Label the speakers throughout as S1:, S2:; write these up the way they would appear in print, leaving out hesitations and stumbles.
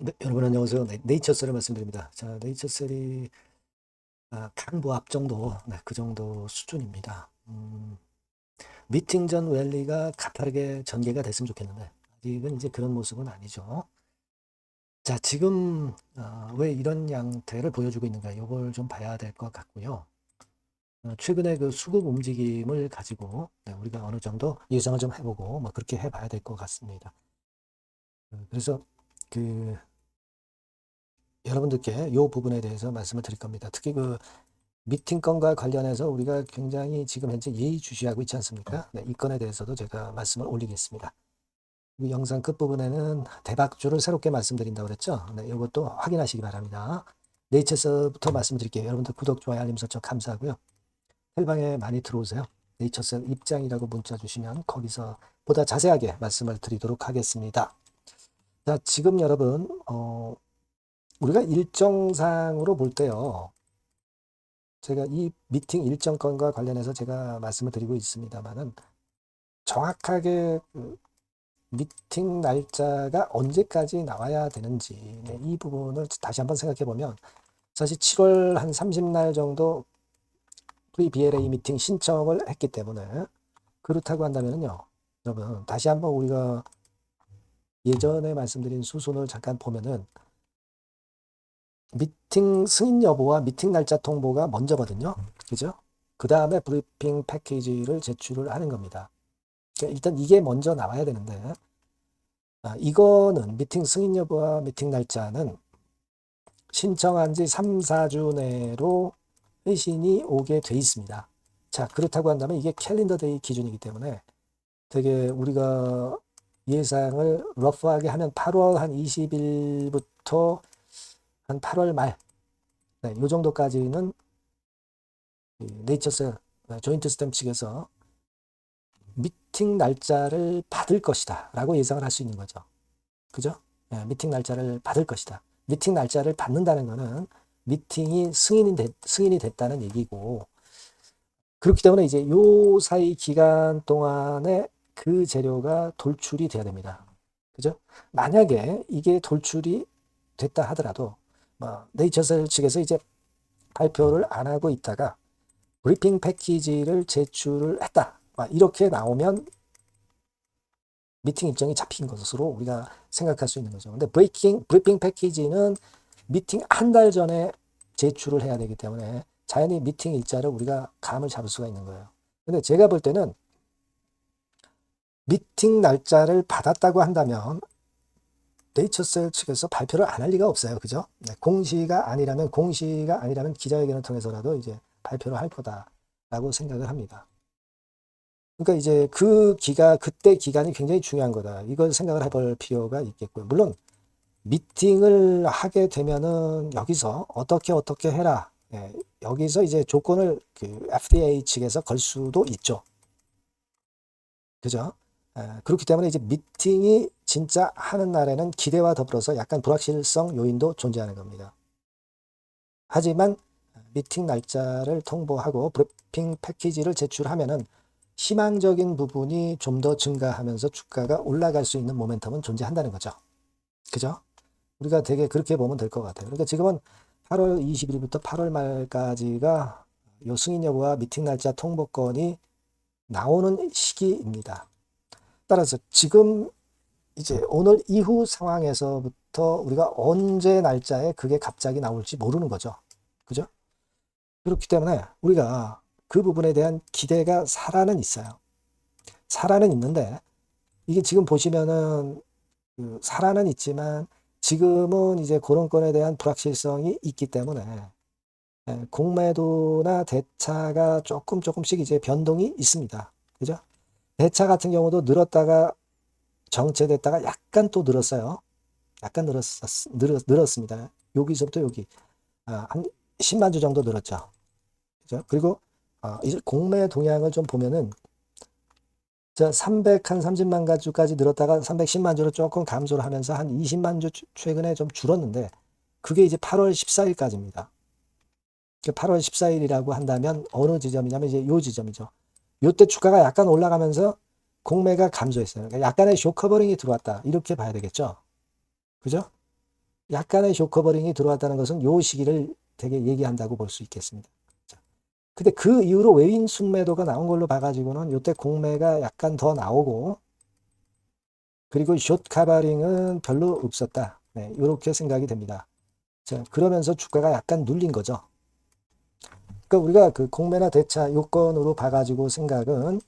S1: 네, 여러분 안녕하세요. 네이처셀을 말씀드립니다. 자, 네이처셀이 강보합 정도, 그 정도 수준입니다. 미팅 전 랠리가 가파르게 전개가 됐으면 좋겠는데 아직은 이제 그런 모습은 아니죠. 자, 지금 왜 이런 양태를 보여주고 있는가? 이걸 좀 봐야 될 것 같고요. 최근에 그 수급 움직임을 가지고 우리가 어느 정도 예상을 좀 해보고 뭐 그렇게 해봐야 될 것 같습니다. 그래서 그 여러분들께 이 부분에 대해서 말씀을 드릴 겁니다. 특히 그 미팅 건과 관련해서 우리가 굉장히 지금 현재 예의주시하고 있지 않습니까? 네, 이 건에 대해서도 제가 말씀을 올리겠습니다. 이 영상 끝부분에는 대박주를 새롭게 말씀드린다고 그랬죠? 네, 이것도 확인하시기 바랍니다. 네이처셀부터 말씀드릴게요. 여러분들 구독, 좋아요, 알림 설정 감사하고요. 텔방에 많이 들어오세요. 네이처셀 입장이라고 문자 주시면 거기서 보다 자세하게 말씀을 드리도록 하겠습니다. 자, 지금 여러분 우리가 일정상으로 볼 때요. 제가 이 미팅 일정 건과 관련해서 제가 말씀을 드리고 있습니다만은 정확하게 그 미팅 날짜가 언제까지 나와야 되는지 이 부분을 다시 한번 생각해 보면 사실 7월 한 30날 정도 프리-BLA 미팅 신청을 했기 때문에 그렇다고 한다면요. 여러분 다시 한번 우리가 예전에 말씀드린 수순을 잠깐 보면은 미팅 승인 여부와 미팅 날짜 통보가 먼저거든요. 그죠? 그 다음에 브리핑 패키지를 제출을 하는 겁니다. 그러니까 일단 이게 먼저 나와야 되는데 이거는 미팅 승인 여부와 미팅 날짜는 신청한 지 3, 4주 내로 회신이 오게 돼 있습니다. 자, 그렇다고 한다면 이게 캘린더 데이 기준이기 때문에 되게 우리가 예상을 러프하게 하면 8월 한 20일부터 한 8월 말, 이 정도까지는 네이처셀 조인트 스탬 측에서 미팅 날짜를 받을 것이다 라고 예상을 할 수 있는 거죠. 그죠? 미팅 날짜를 받을 것이다. 미팅 날짜를 받는다는 거는 미팅이 승인이 됐다는 얘기고, 그렇기 때문에 이제 요 사이 기간 동안에 그 재료가 돌출이 돼야 됩니다. 그죠? 만약에 이게 돌출이 됐다 하더라도, 네이처셀 측에서 이제 발표를 안 하고 있다가 브리핑 패키지를 제출을 했다. 이렇게 나오면 미팅 일정이 잡힌 것으로 우리가 생각할 수 있는 거죠. 근데 브리핑 패키지는 미팅 한 달 전에 제출을 해야 되기 때문에 자연히 미팅 일자를 우리가 감을 잡을 수가 있는 거예요. 근데 제가 볼 때는 미팅 날짜를 받았다고 한다면 네이처셀 측에서 발표를 안 할 리가 없어요. 그죠? 네, 공시가 아니라면 기자회견을 통해서라도 이제 발표를 할 거다라고 생각을 합니다. 그러니까 이제 그때 기간이 굉장히 중요한 거다. 이걸 생각을 해볼 필요가 있겠고요. 물론 미팅을 하게 되면은 여기서 어떻게 해라. 여기서 이제 조건을 그 FDA 측에서 걸 수도 있죠. 그죠? 그렇기 때문에 이제 미팅이 진짜 하는 날에는 기대와 더불어서 약간 불확실성 요인도 존재하는 겁니다. 하지만 미팅 날짜를 통보하고 브리핑 패키지를 제출하면은 희망적인 부분이 좀 더 증가하면서 주가가 올라갈 수 있는 모멘텀은 존재한다는 거죠. 그죠? 우리가 되게 그렇게 보면 될 것 같아요. 그러니까 지금은 8월 20일부터 8월 말까지가 요 승인 여부와 미팅 날짜 통보권이 나오는 시기입니다. 따라서 지금 이제 오늘 이후 상황에서부터 우리가 언제 날짜에 그게 갑자기 나올지 모르는 거죠. 그죠? 그렇기 때문에 우리가 그 부분에 대한 기대가 살아는 있어요. 살아는 있는데 이게 지금 보시면은 살아는 있지만 지금은 이제 그런 건에 대한 불확실성이 있기 때문에 공매도나 대차가 조금씩 이제 변동이 있습니다. 그죠? 대차 같은 경우도 늘었다가 정체됐다가 약간 또 늘었어요. 약간 늘었습니다. 여기서부터 여기 한 10만 주 정도 늘었죠. 그죠? 그리고 이제 공매 동향을 좀 보면은 330만 가주까지 늘었다가 310만 주로 조금 감소를 하면서 한 20만 주 최근에 좀 줄었는데 그게 이제 8월 14일까지입니다. 8월 14일이라고 한다면 어느 지점이냐면 이제 요 지점이죠. 요때 주가가 약간 올라가면서 공매가 감소했어요. 그러니까 약간의 쇼커버링이 들어왔다. 이렇게 봐야 되겠죠. 그죠? 약간의 쇼커버링이 들어왔다는 것은 요 시기를 되게 얘기한다고 볼 수 있겠습니다. 근데 그 이후로 외인 순매도가 나온 걸로 봐가지고는 요때 공매가 약간 더 나오고, 그리고 숏 카바링은 별로 없었다. 네, 이렇게 생각이 됩니다. 자, 그러면서 주가가 약간 눌린 거죠. 그러니까 우리가 그 공매나 대차 요건으로 봐가지고 생각은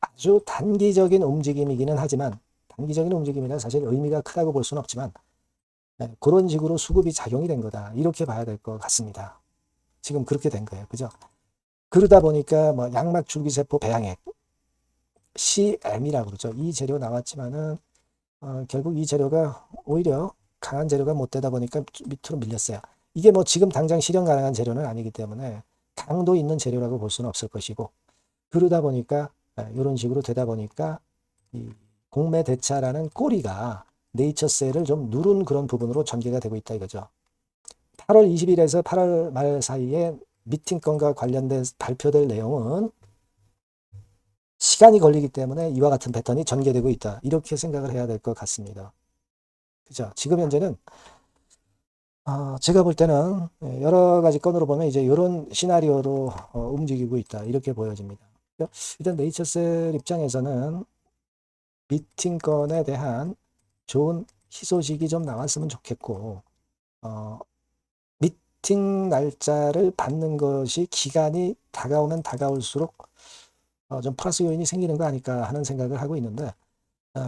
S1: 아주 단기적인 움직임이기는 하지만, 단기적인 움직임이라 사실 의미가 크다고 볼 수는 없지만, 네, 그런 식으로 수급이 작용이 된 거다. 이렇게 봐야 될 것 같습니다. 지금 그렇게 된 거예요. 그죠? 그러다 보니까 뭐 양막 줄기세포 배양액, CM이라고 그러죠. 이 재료 나왔지만은 결국 이 재료가 오히려 강한 재료가 못 되다 보니까 밑으로 밀렸어요. 이게 뭐 지금 당장 실현 가능한 재료는 아니기 때문에 강도 있는 재료라고 볼 수는 없을 것이고, 그러다 보니까 이런 식으로 되다 보니까 이 공매 대차라는 꼬리가 네이처셀을 좀 누른 그런 부분으로 전개가 되고 있다 이거죠. 8월 20일에서 8월 말 사이에 미팅 건과 관련된 발표될 내용은 시간이 걸리기 때문에 이와 같은 패턴이 전개되고 있다. 이렇게 생각을 해야 될 것 같습니다. 그죠? 지금 현재는 제가 볼 때는 여러 가지 건으로 보면 이제 이런 시나리오로 움직이고 있다. 이렇게 보여집니다. 일단 네이처셀 입장에서는 미팅 건에 대한 좋은 희소식이 좀 나왔으면 좋겠고, 어, 미팅 날짜를 받는 것이 기간이 다가오면 다가올수록 좀 플러스 요인이 생기는 거 아닐까 하는 생각을 하고 있는데,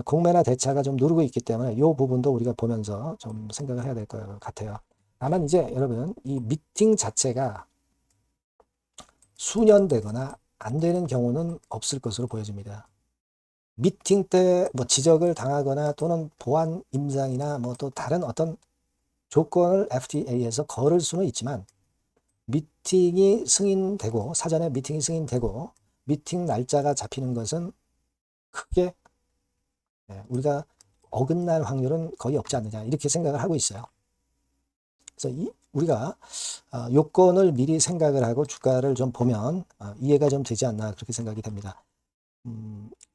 S1: 공매나 대차가 좀 누르고 있기 때문에 이 부분도 우리가 보면서 좀 생각을 해야 될 것 같아요. 다만 이제 여러분 이 미팅 자체가 수년 되거나 안 되는 경우는 없을 것으로 보여집니다. 미팅 때 뭐 지적을 당하거나 또는 보안 임상이나 뭐 또 다른 어떤 조건을 FTA에서 걸을 수는 있지만, 미팅이 승인되고 사전에 미팅이 승인되고 미팅 날짜가 잡히는 것은 크게 우리가 어긋날 확률은 거의 없지 않느냐 이렇게 생각을 하고 있어요. 그래서 우리가 요건을 미리 생각을 하고 주가를 좀 보면 이해가 좀 되지 않나 그렇게 생각이 됩니다.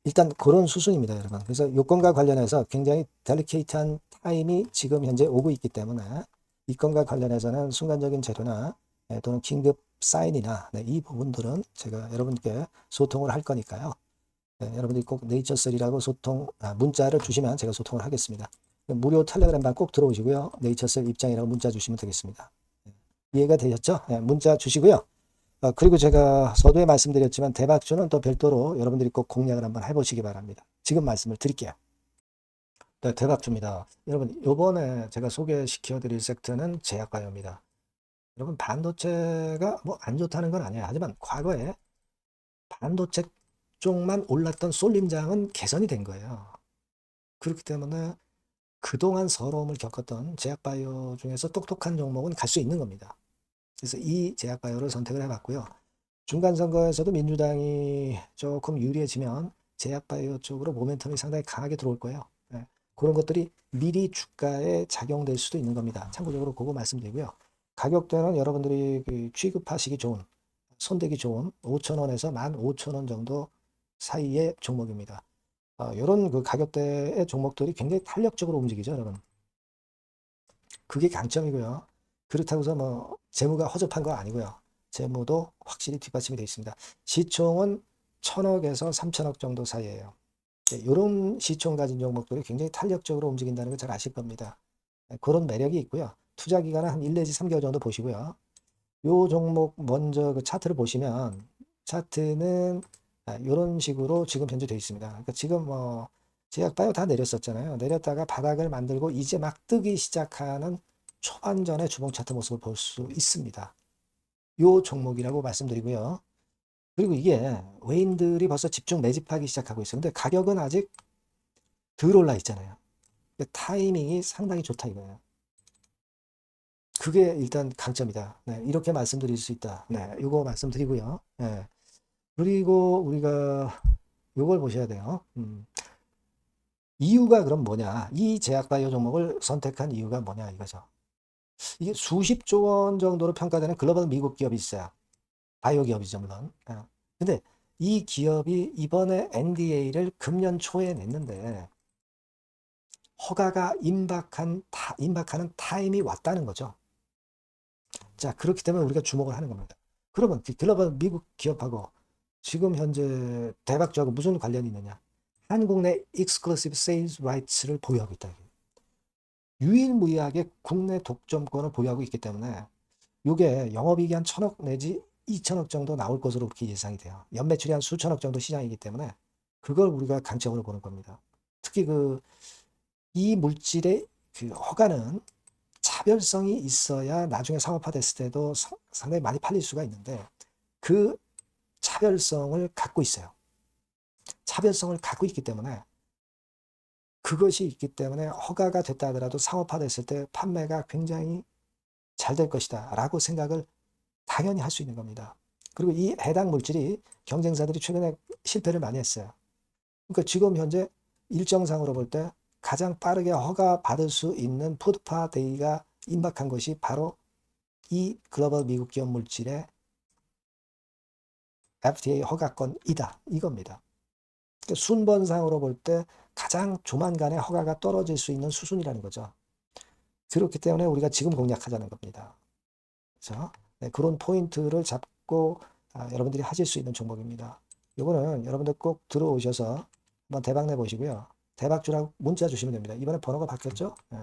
S1: 일단 그런 수순입니다, 여러분. 그래서 요건과 관련해서 굉장히 델리케이트한 타임이 지금 현재 오고 있기 때문에 이 건과 관련해서는 순간적인 재료나 또는 긴급 사인이나 이 부분들은 제가 여러분께 소통을 할 거니까요. 여러분들이 꼭 네이처셀이라고 문자를 주시면 제가 소통을 하겠습니다. 무료 텔레그램방 꼭 들어오시고요. 네이처셀 입장이라고 문자 주시면 되겠습니다. 이해가 되셨죠? 문자 주시고요. 그리고 제가 서두에 말씀드렸지만 대박주는 또 별도로 여러분들이 꼭 공략을 한번 해보시기 바랍니다. 지금 말씀을 드릴게요. 네, 대박주입니다. 여러분, 이번에 제가 소개시켜 드릴 섹터는 제약바이오입니다. 여러분, 반도체가 뭐 안 좋다는 건 아니에요. 하지만 과거에 반도체 쪽만 올랐던 쏠림장은 개선이 된 거예요. 그렇기 때문에 그동안 서러움을 겪었던 제약바이오 중에서 똑똑한 종목은 갈 수 있는 겁니다. 그래서 이 제약바이오를 선택을 해봤고요. 중간선거에서도 민주당이 조금 유리해지면 제약바이오 쪽으로 모멘텀이 상당히 강하게 들어올 거예요. 그런 것들이 미리 주가에 작용될 수도 있는 겁니다. 참고적으로 그거 말씀드리고요. 가격대는 여러분들이 그 취급하시기 좋은, 손대기 좋은 5,000원에서 15,000원 정도 사이의 종목입니다. 이런 그 가격대의 종목들이 굉장히 탄력적으로 움직이죠, 여러분. 그게 강점이고요. 그렇다고 해서 뭐 재무가 허접한 거 아니고요. 재무도 확실히 뒷받침이 되어 있습니다. 시총은 1,000억에서 3,000억 정도 사이에요. 이런 시총 가진 종목들이 굉장히 탄력적으로 움직인다는 걸 잘 아실 겁니다. 그런 매력이 있고요. 투자 기간은 한 1 내지 3개월 정도 보시고요. 요 종목 먼저 그 차트를 보시면 차트는 이런 식으로 지금 현재 되어 있습니다. 그러니까 지금 뭐 제약바이오 다 내렸었잖아요. 내렸다가 바닥을 만들고 이제 막 뜨기 시작하는 초반전의 주봉 차트 모습을 볼 수 있습니다. 요 종목이라고 말씀드리고요. 그리고 이게 외인들이 벌써 집중 매집하기 시작하고 있어요. 근데 가격은 아직 덜 올라 있잖아요. 타이밍이 상당히 좋다 이거예요. 그게 일단 강점이다. 네, 이렇게 말씀드릴 수 있다. 네, 이거 말씀드리고요. 네, 그리고 우리가 이걸 보셔야 돼요. 이유가 그럼 뭐냐? 이 제약바이오 종목을 선택한 이유가 뭐냐 이거죠. 이게 수십조 원 정도로 평가되는 글로벌 미국 기업이 있어요. 바이오 기업이죠, 물론. 근데 이 기업이 이번에 NDA를 금년 초에 냈는데 허가가 임박하는 타임이 왔다는 거죠. 자, 그렇기 때문에 우리가 주목을 하는 겁니다. 그러면 글로벌 미국 기업하고 지금 현재 대박주하고 무슨 관련이 있느냐? 한국 내 익스클루시브 세일즈 라이츠를 보유하고 있다. 유일무이하게 국내 독점권을 보유하고 있기 때문에 이게 영업이익이 한 1,000억 내지 2,000억 정도 나올 것으로 그렇게 예상이 돼요. 연매출이 한 수천억 정도 시장이기 때문에 그걸 우리가 강점으로 보는 겁니다. 특히 이 물질의 허가는 차별성이 있어야 나중에 상업화됐을 때도 상당히 많이 팔릴 수가 있는데 그 차별성을 갖고 있어요. 차별성을 갖고 있기 때문에 그것이 있기 때문에 허가가 됐다 하더라도 상업화됐을 때 판매가 굉장히 잘 될 것이다 라고 생각을 당연히 할 수 있는 겁니다. 그리고 이 해당 물질이 경쟁사들이 최근에 실패를 많이 했어요. 그러니까 지금 현재 일정상으로 볼 때 가장 빠르게 허가 받을 수 있는 푸드파 데이가 임박한 것이 바로 이 글로벌 미국 기업 물질의 FDA 허가권이다 이겁니다. 그러니까 순번상으로 볼 때 가장 조만간에 허가가 떨어질 수 있는 수순이라는 거죠. 그렇기 때문에 우리가 지금 공략하자는 겁니다. 그렇죠? 네, 그런 포인트를 잡고 여러분들이 하실 수 있는 종목입니다. 이거는 여러분들 꼭 들어오셔서 한번 대박 내보시고요. 대박주라고 문자 주시면 됩니다. 이번에 번호가 바뀌었죠? 네.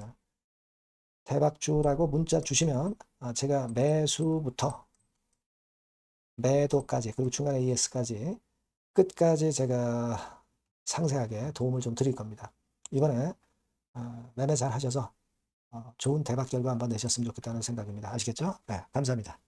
S1: 대박주라고 문자 주시면 제가 매수부터 매도까지 그리고 중간에 ES까지 끝까지 제가 상세하게 도움을 좀 드릴 겁니다. 이번에 매매 잘 하셔서 좋은 대박 결과 한번 내셨으면 좋겠다는 생각입니다. 아시겠죠? 네, 감사합니다.